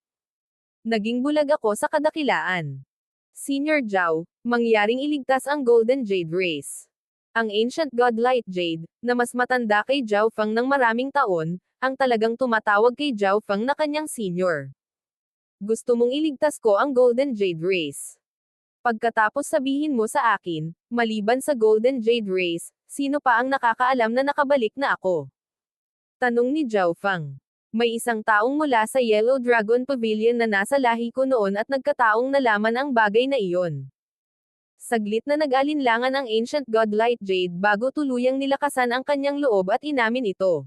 Naging bulag ako sa kadakilaan. Senior Zhao, mangyaring iligtas ang Golden Jade Race. Ang Ancient God Light Jade, na mas matanda kay Zhao Fang ng maraming taon, ang talagang tumatawag kay Zhao Fang na kanyang senior. Gusto mong iligtas ko ang Golden Jade Race. Pagkatapos sabihin mo sa akin, maliban sa Golden Jade Race, sino pa ang nakakaalam na nakabalik na ako? Tanong ni Zhao Fang. May isang taong mula sa Yellow Dragon Pavilion na nasa lahi ko noon at nagkataong nalaman ang bagay na iyon. Saglit na nag-alinlangan ang Ancient God Light Jade bago tuluyang nilakasan ang kanyang loob at inamin ito.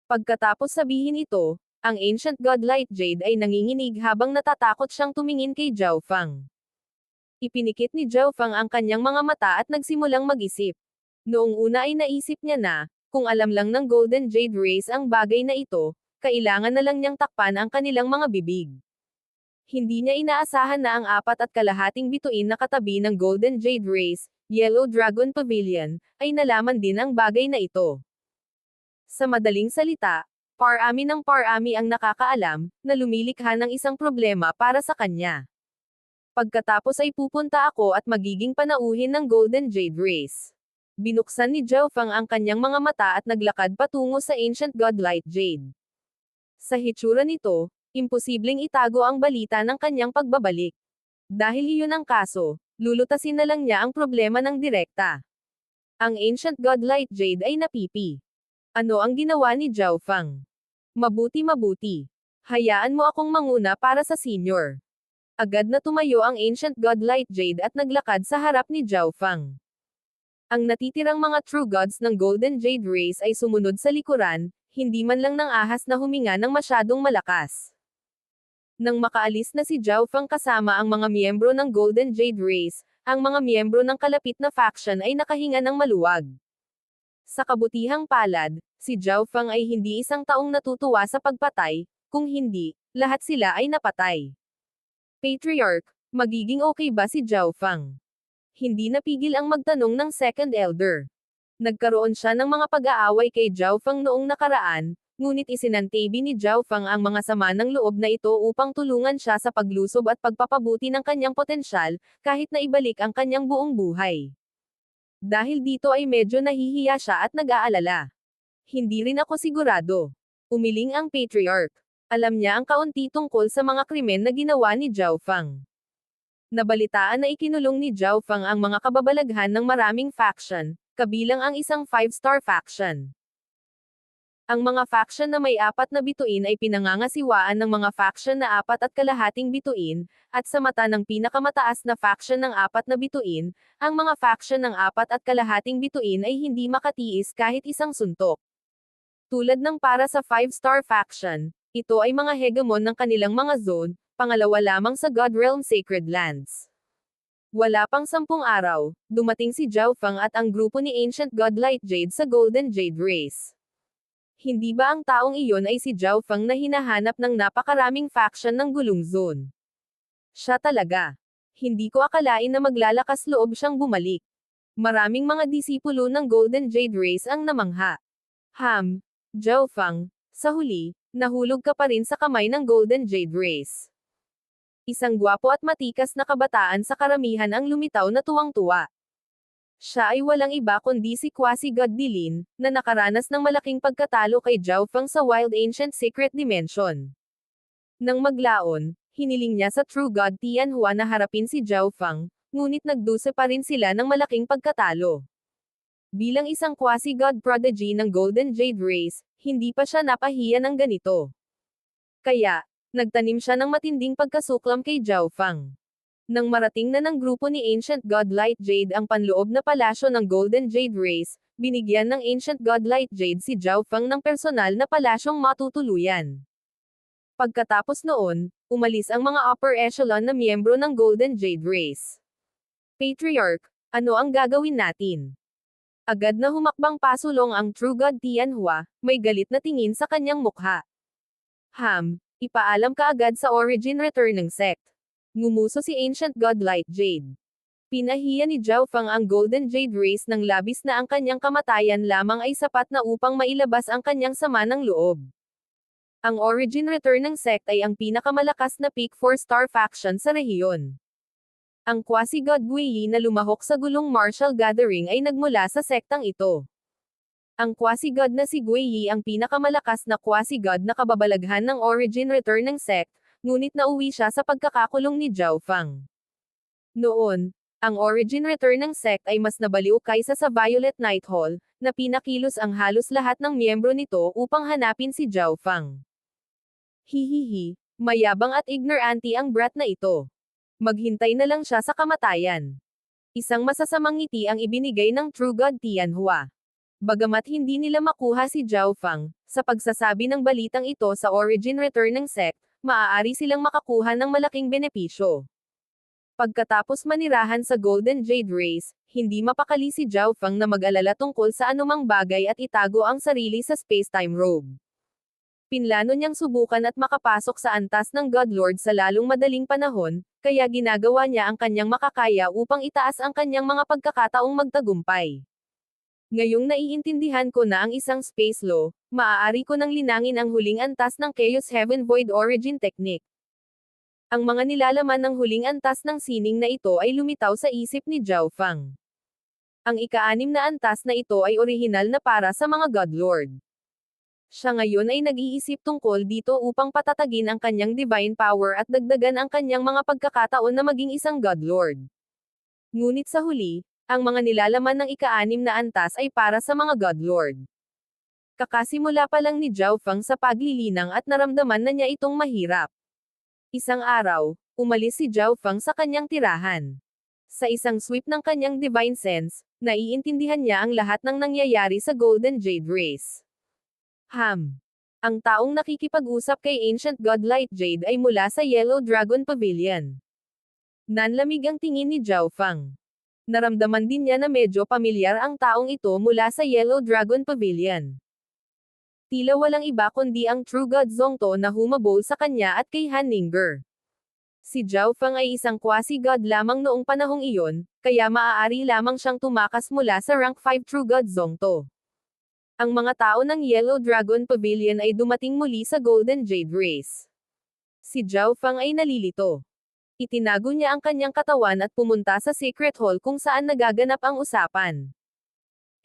Pagkatapos sabihin ito, ang Ancient God Light Jade ay nanginginig habang natatakot siyang tumingin kay Zhao Fang. Ipinikit ni Zhao Fang ang kanyang mga mata at nagsimulang mag-isip. Noong una ay naisip niya na, kung alam lang ng Golden Jade Race ang bagay na ito, kailangan na lang niyang takpan ang kanilang mga bibig. Hindi niya inaasahan na ang 4.5 bituin na katabi ng Golden Jade Race, Yellow Dragon Pavilion, ay nalaman din ang bagay na ito. Sa madaling salita, parami ng parami ang nakakaalam, na lumilikha ng isang problema para sa kanya. Pagkatapos ay pupunta ako at magiging panauhin ng Golden Jade Race. Binuksan ni Zhao Fang ang kanyang mga mata at naglakad patungo sa Ancient God Light Jade. Sa hitsura nito, imposibleng itago ang balita ng kanyang pagbabalik. Dahil iyon ang kaso, lulutasin na lang niya ang problema ng direkta. Ang Ancient God Light Jade ay napipi. Ano ang ginawa ni Zhao Fang? Mabuti. Hayaan mo akong manguna para sa senior. Agad na tumayo ang Ancient God Light Jade at naglakad sa harap ni Zhao Fang. Ang natitirang mga True Gods ng Golden Jade Race ay sumunod sa likuran, hindi man lang ng ahas na huminga ng masyadong malakas. Nang makaalis na si Zhao Fang kasama ang mga miyembro ng Golden Jade Race, ang mga miyembro ng kalapit na faction ay nakahinga ng maluwag. Sa kabutihang palad, si Zhao Fang ay hindi isang taong natutuwa sa pagpatay, kung hindi, lahat sila ay napatay. Patriarch, magiging okay ba si Zhao Fang? Hindi napigil ang magtanong ng Second Elder. Nagkaroon siya ng mga pag-aaway kay Zhao Fang noong nakaraan, ngunit isinantabi ni Zhao Fang ang mga sama ng loob na ito upang tulungan siya sa paglusob at pagpapabuti ng kanyang potensyal, kahit na ibalik ang kanyang buong buhay. Dahil dito ay medyo nahihiya siya at nag-aalala. Hindi rin ako sigurado. Umiling ang Patriarch. Alam niya ang kaunti tungkol sa mga krimen na ginawa ni Zhao Fang. Nabalitaan na ikinulong ni Zhao Fang ang mga kababalaghan ng maraming faction, kabilang ang isang 5-star faction. Ang mga faction na may 4 na bituin ay pinangangasiwaan ng mga faction na 4.5 bituin, at sa mata ng pinakamataas na faction ng 4 na bituin, ang mga faction ng 4.5 bituin ay hindi makatiis kahit isang suntok. Tulad ng para sa 5-star faction, ito ay mga hegemon ng kanilang mga zone, pangalawa lamang sa God Realm Sacred Lands. Wala pang 10 araw, dumating si Zhao Fang at ang grupo ni Ancient God Light Jade sa Golden Jade Race. Hindi ba ang taong iyon ay si Zhao Fang na hinahanap ng napakaraming faction ng Gulong Zone? Siya talaga. Hindi ko akalain na maglalakas loob siyang bumalik. Maraming mga disipulo ng Golden Jade Race ang namangha. Zhao Feng, sa huli, nahulog ka pa rin sa kamay ng Golden Jade Race. Isang gwapo at matikas na kabataan sa karamihan ang lumitaw na tuwang-tuwa. Siya ay walang iba kundi si Quasi-God Dilin, na nakaranas ng malaking pagkatalo kay Zhao Feng sa Wild Ancient Secret Dimension. Nang maglaon, hiniling niya sa True God Tianhua na harapin si Zhao Feng, ngunit nagdusa pa rin sila ng malaking pagkatalo. Bilang isang quasi-god prodigy ng Golden Jade Race, hindi pa siya napahiya ng ganito. Kaya, nagtanim siya ng matinding pagkasuklam kay Zhao Feng. Nang marating na ng grupo ni Ancient God Light Jade ang panloob na palasyo ng Golden Jade Race, binigyan ng Ancient God Light Jade si Zhao Feng ng personal na palasyong matutuluyan. Pagkatapos noon, umalis ang mga upper echelon na miyembro ng Golden Jade Race. Patriarch, ano ang gagawin natin? Agad na humakbang pasulong ang True God Tianhua, may galit na tingin sa kanyang mukha. Ipaalam ka agad sa origin returning sect. Ngumuso si Ancient God Light Jade. Pinahiya ni Zhao Feng ang Golden Jade Race ng labis na ang kanyang kamatayan lamang ay sapat na upang mailabas ang kanyang sama ng loob. Ang origin returning sect ay ang pinakamalakas na peak 4-star faction sa rehiyon. Ang quasi-god Guiyi na lumahok sa gulong martial gathering ay nagmula sa sektang ito. Ang quasi-god na si Guiyi ang pinakamalakas na quasi-god na kababalaghan ng origin returning sect, ngunit nauwi siya sa pagkakakulong ni Zhao Feng. Noon, ang origin returning sect ay mas nabaliw kaysa sa Violet Night Hall, na pinakilos ang halos lahat ng miyembro nito upang hanapin si Zhao Feng. Hihihi, mayabang at ignorante ang brat na ito. Maghintay na lang siya sa kamatayan. Isang masasamang ngiti ang ibinigay ng True God Tianhua. Bagamat hindi nila makuha si Zhao Feng, sa pagsasabi ng balitang ito sa origin returning sect, maaari silang makakuha ng malaking benepisyo. Pagkatapos manirahan sa Golden Jade Race, hindi mapakali si Zhao Feng na mag-alala tungkol sa anumang bagay at itago ang sarili sa space-time robe. Pinlano niyang subukan at makapasok sa antas ng God Lord sa lalong madaling panahon, kaya ginagawa niya ang kanyang makakaya upang itaas ang kanyang mga pagkakataong magtagumpay. Ngayong naiintindihan ko na ang isang space law, maaari ko nang linangin ang huling antas ng Chaos Heaven Void Origin Technique. Ang mga nilalaman ng huling antas ng sining na ito ay lumitaw sa isip ni Zhao Feng. Ang ika-6 na antas na ito ay orihinal na para sa mga God Lord. Siya ngayon ay nag-iisip tungkol dito upang patatagin ang kanyang divine power at dagdagan ang kanyang mga pagkakataon na maging isang God Lord. Ngunit sa huli, ang mga nilalaman ng ika-6 na antas ay para sa mga God Lord. Kakasimula pa lang ni Zhao Feng sa paglilinang at naramdaman na niya itong mahirap. Isang araw, umalis si Zhao Feng sa kanyang tirahan. Sa isang sweep ng kanyang divine sense, naiintindihan niya ang lahat ng nangyayari sa Golden Jade Race. Ang taong nakikipag-usap kay Ancient God Light Jade ay mula sa Yellow Dragon Pavilion. Nanlamig ang tingin ni Zhao Feng. Naramdaman din niya na medyo pamilyar ang taong ito mula sa Yellow Dragon Pavilion. Tila walang iba kundi ang True God Zongto na humabol sa kanya at kay Han Ningguo. Si Zhao Feng ay isang quasi-god lamang noong panahong iyon, kaya maaari lamang siyang tumakas mula sa rank 5 True God Zongto. Ang mga tao ng Yellow Dragon Pavilion ay dumating muli sa Golden Jade Race. Si Zhao Feng ay nalilito. Itinago niya ang kanyang katawan at pumunta sa Secret Hall kung saan nagaganap ang usapan.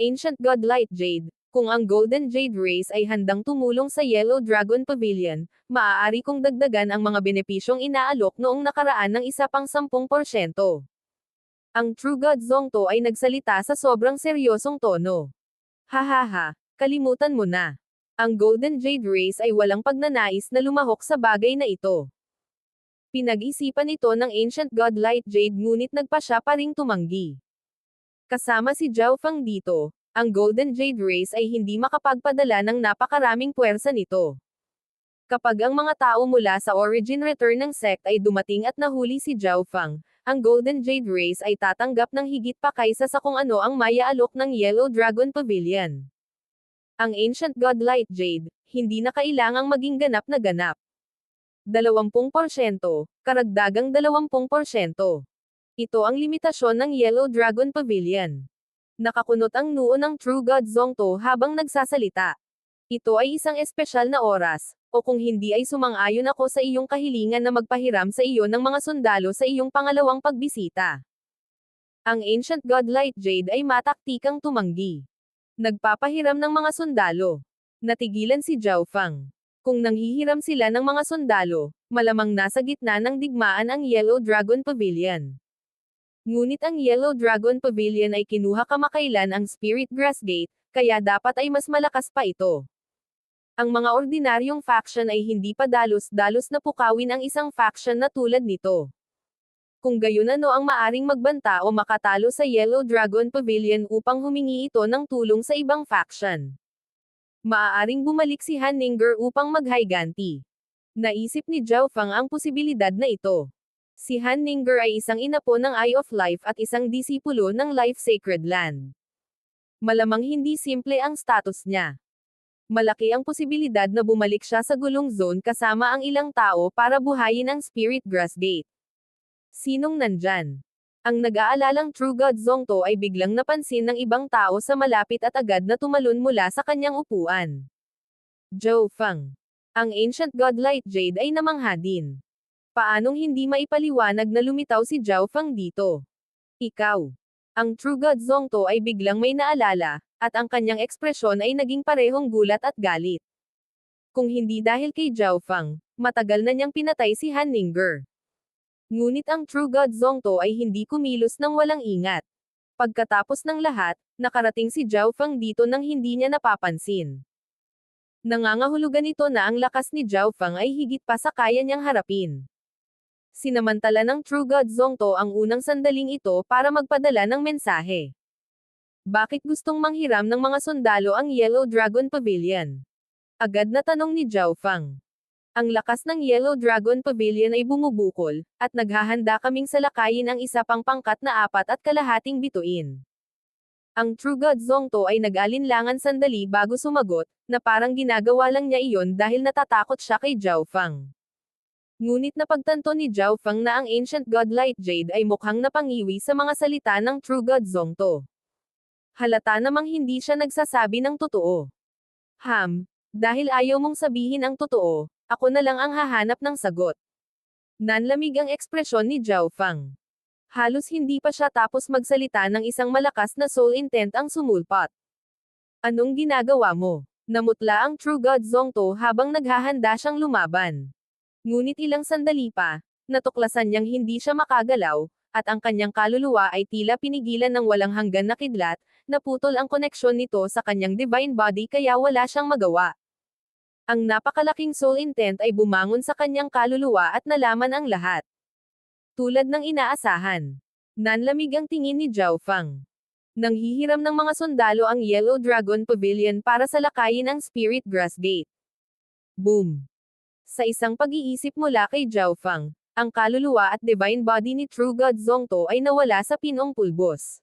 Ancient God Light Jade, kung ang Golden Jade Race ay handang tumulong sa Yellow Dragon Pavilion, maaari kong dagdagan ang mga benepisyong inaalok noong nakaraan ng isa pang 10%. Ang True God Zongto ay nagsalita sa sobrang seryosong tono. Hahaha, kalimutan mo na. Ang Golden Jade Race ay walang pagnanais na lumahok sa bagay na ito. Pinag-isipan ito ng Ancient God Light Jade ngunit nagpa siya pa ring tumanggi. Kasama si Zhao Feng dito, ang Golden Jade Race ay hindi makapagpadala ng napakaraming puwersa nito. Kapag ang mga tao mula sa origin returning sect ay dumating at nahuli si Zhao Feng, ang Golden Jade Race ay tatanggap ng higit pa kaysa sa kung ano ang maya-alok ng Yellow Dragon Pavilion. Ang Ancient God Light Jade, hindi na kailangang maging ganap na ganap. 20%, karagdagang 20%. Ito ang limitasyon ng Yellow Dragon Pavilion. Nakakunot ang noo ng True God Zongto habang nagsasalita. Ito ay isang espesyal na oras, o kung hindi ay sumang-ayon ako sa iyong kahilingan na magpahiram sa iyo ng mga sundalo sa iyong pangalawang pagbisita. Ang Ancient God Light Jade ay mataktikang tumanggi. Nagpapahiram ng mga sundalo. Natigilan si Zhao Fang. Kung nanghihiram sila ng mga sundalo, malamang nasa gitna ng digmaan ang Yellow Dragon Pavilion. Ngunit ang Yellow Dragon Pavilion ay kinuha kamakailan ang Spirit Grass Gate, kaya dapat ay mas malakas pa ito. Ang mga ordinaryong faction ay hindi pa dalos-dalos na pukawin ang isang faction na tulad nito. Kung gayon ano ang maaring magbanta o makatalo sa Yellow Dragon Pavilion upang humingi ito ng tulong sa ibang faction. Maaaring bumalik si Han Ninger upang maghayganti. Naisip ni Zhao Fang ang posibilidad na ito. Si Han Ninger ay isang inapo ng Eye of Life at isang disipulo ng Life Sacred Land. Malamang hindi simple ang status niya. Malaki ang posibilidad na bumalik siya sa gulong zone kasama ang ilang tao para buhayin ang Spirit Grass Gate. Sinong nandyan? Ang nag-aalalang True God Zongto ay biglang napansin ng ibang tao sa malapit at agad na tumalon mula sa kanyang upuan. Zhao Fang. Ang Ancient God Light Jade ay namangha din. Paanong hindi maipaliwanag na lumitaw si Zhao Fang dito? Ikaw. Ang True God Zongto ay biglang may naalala, at ang kanyang ekspresyon ay naging parehong gulat at galit. Kung hindi dahil kay Zhao Fang, matagal na niyang pinatay si Han Ninger. Ngunit ang True God Zongto ay hindi kumilos ng walang ingat. Pagkatapos ng lahat, nakarating si Zhao Fang dito nang hindi niya napapansin. Nangangahulugan ito na ang lakas ni Zhao Fang ay higit pa sa kaya niyang harapin. Sinamantala ng True God Zongto ang unang sandaling ito para magpadala ng mensahe. Bakit gustong manghiram ng mga sundalo ang Yellow Dragon Pavilion? Agad na tanong ni Zhao Fang. Ang lakas ng Yellow Dragon Pavilion ay bumubukol, at naghahanda kaming salakayin ang isa pang pangkat na 4.5 bituin. Ang True God Zongto ay nag-alinlangan sandali bago sumagot, na parang ginagawa lang niya iyon dahil natatakot siya kay Zhao Fang. Ngunit napagtanto ni Zhao Fang na ang Ancient God Light Jade ay mukhang napangiwi sa mga salita ng True God Zongto. Halata namang hindi siya nagsasabi ng totoo. Dahil ayaw mong sabihin ang totoo, ako na lang ang hahanap ng sagot. Nanlamig ang ekspresyon ni Zhao Fang. Halos hindi pa siya tapos magsalita ng isang malakas na soul intent ang sumulpot. Anong ginagawa mo? Namutla ang True God Zongto habang naghahanda siyang lumaban. Ngunit ilang sandali pa, natuklasan niyang hindi siya makagalaw, at ang kanyang kaluluwa ay tila pinigilan ng walang hanggan na kidlat, naputol ang koneksyon nito sa kanyang divine body kaya wala siyang magawa. Ang napakalaking soul intent ay bumangon sa kanyang kaluluwa at nalaman ang lahat. Tulad ng inaasahan. Nanlamig ang tingin ni Zhao Fang. Nanghihiram ng mga sundalo ang Yellow Dragon Pavilion para salakayin ang Spirit Grass Gate. Boom! Sa isang pag-iisip mula kay Zhao Fang, ang kaluluwa at divine body ni True God Zongto ay nawala sa pinong pulbos.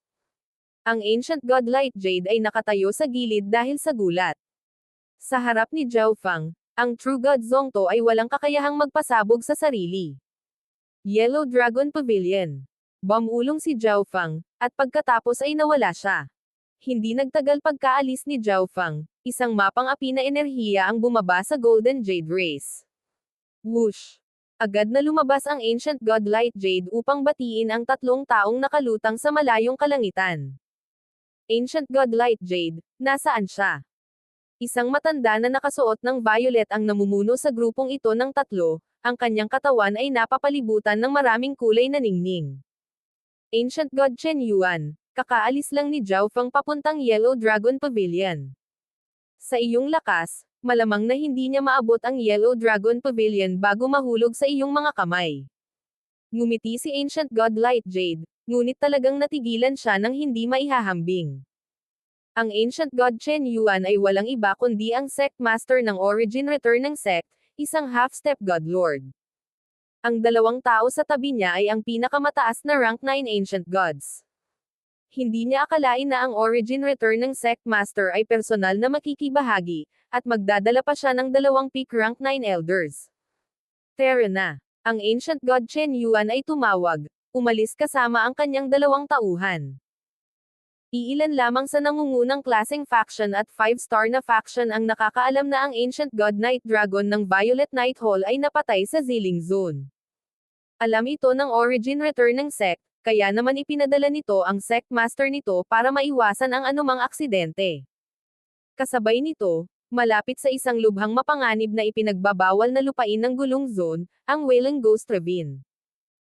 Ang Ancient God Light Jade ay nakatayo sa gilid dahil sa gulat. Sa harap ni Zhao Fang, ang True God Zongto ay walang kakayahang magpasabog sa sarili. Yellow Dragon Pavilion. Bumulong si Zhao Fang, at pagkatapos ay nawala siya. Hindi nagtagal pagkaalis ni Zhao Fang, isang mapang api na enerhiya ang bumaba sa Golden Jade Race. Whoosh! Agad na lumabas ang Ancient God Light Jade upang batiin ang 3 taong nakalutang sa malayong kalangitan. Ancient God Light Jade, nasaan siya? Isang matanda na nakasuot ng violet ang namumuno sa grupong ito ng 3, ang kanyang katawan ay napapalibutan ng maraming kulay na ningning. Ancient God Chen Yuan, kakaalis lang ni Zhao Fang papuntang Yellow Dragon Pavilion. Sa iyong lakas, malamang na hindi niya maabot ang Yellow Dragon Pavilion bago mahulog sa iyong mga kamay. Ngumiti si Ancient God Light Jade, ngunit talagang natigilan siya nang hindi maihahambing. Ang Ancient God Chen Yuan ay walang iba kundi ang Sect Master ng Origin Return ng Sect, isang half-step God Lord. Ang 2 tao sa tabi niya ay ang pinakamataas na rank 9 Ancient Gods. Hindi niya akalain na ang Origin Return ng Sect Master ay personal na makikibahagi, at magdadala pa siya ng 2 peak rank 9 elders. Tara na. Ang Ancient God Chen Yuan ay tumawag, umalis kasama ang kanyang 2 tauhan. Iilan lamang sa nangungunang klaseng faction at 5-star na faction ang nakakaalam na ang Ancient God Night Dragon ng Violet Night Hall ay napatay sa Zilling Zone. Alam ito ng Origin Return ng sect, kaya naman ipinadala nito ang sect master nito para maiwasan ang anumang aksidente. Kasabay nito, malapit sa isang lubhang mapanganib na ipinagbabawal na lupain ng Gulong Zone, ang Wailing Ghost Ravine.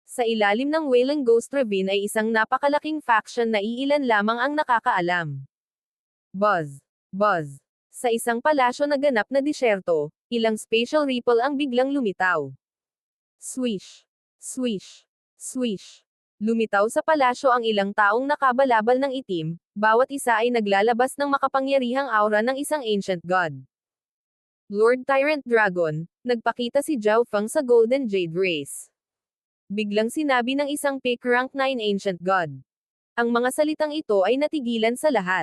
Sa ilalim ng Wailing Ghost Ravine ay isang napakalaking faction na iilan lamang ang nakakaalam. Buzz. Buzz. Sa isang palasyo na ganap na disyerto, ilang spatial ripple ang biglang lumitaw. Swish. Swish. Swish. Lumitaw sa palasyo ang ilang taong nakabalabal ng itim, bawat isa ay naglalabas ng makapangyarihang aura ng isang ancient god. Lord Tyrant Dragon, nagpakita si Zhao Feng sa Golden Jade Race. Biglang sinabi ng isang pick rank 9 ancient god. Ang mga salitang ito ay natigilan sa lahat.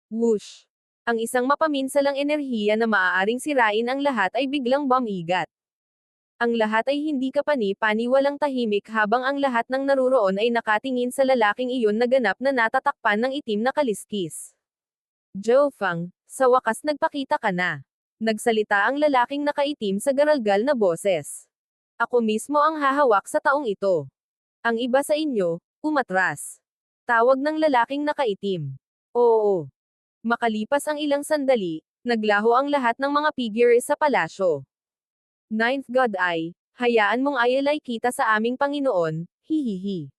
Whoosh! Ang isang mapaminsalang enerhiya na maaaring sirain ang lahat ay biglang bumigat. Ang lahat ay hindi kapani-pani walang tahimik habang ang lahat ng naruroon ay nakatingin sa lalaking iyon na ganap na natatakpan ng itim na kaliskis. Zhao Feng, sa wakas nagpakita ka na. Nagsalita ang lalaking nakaitim sa garalgal na boses. Ako mismo ang hahawak sa taong ito. Ang iba sa inyo, umatras. Tawag ng lalaking nakaitim. Oo. Makalipas ang ilang sandali, naglaho ang lahat ng mga figure sa palasyo. Ninth God Eye, hayaan mong ayalay kita sa aming Panginoon, hihihi.